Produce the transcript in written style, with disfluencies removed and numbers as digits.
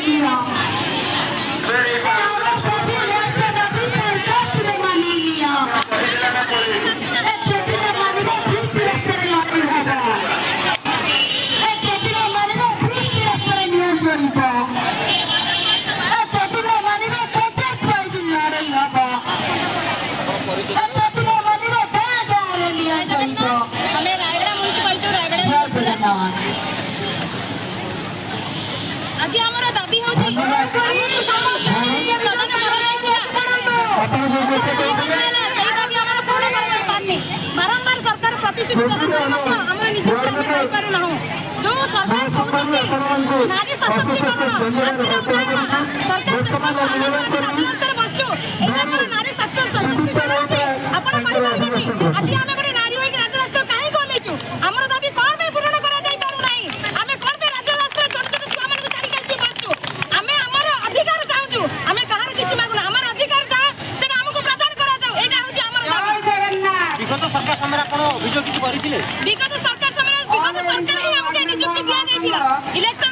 लिया। हमें सभी लड़के नबी सरकार ने मानी लिया। एक खेती ने मानी में फ्रीज रखकर लौटी है। एक खेती ने मानी में फ्रीज रखकर नियंत्रण को। एक खेती ने मानी में पंचायत प्राइज लड़ाई है। एक खेती ने मानी में दादा नियंत्रण को। हमें रायगड़ा म्युनिसिपालिटी रायगड़ा जय जगन्नाथ। आज आमर दाबी होची प्रधान बारंबार सरकार प्रतिश्रुति नारी सशक्तिकरण नारी सशक्तिकरण आज आम गोटे नारी होगी राजरास्ता कहीं ओल्लैचु आमर दाबी कौन में पूरण करा जाई पारु नाही आमे कोन पे राजरास्ता छोट छोट छुआ मन साड़ी के बसचु आमे हमर अधिकार चाहूचु आमे कहार किछि मागुना हमर अधिकार चा सेटा हमको प्रदान करा जाऊ एटा होची हमर दाबी। जय जगन्नाथ। विगत सरकार समय कोन अभियोग किछि करिथिले? विगत सरकार समय विगत सरकार ही हमके नियुक्ति दिया जाइथिला इलेक्शन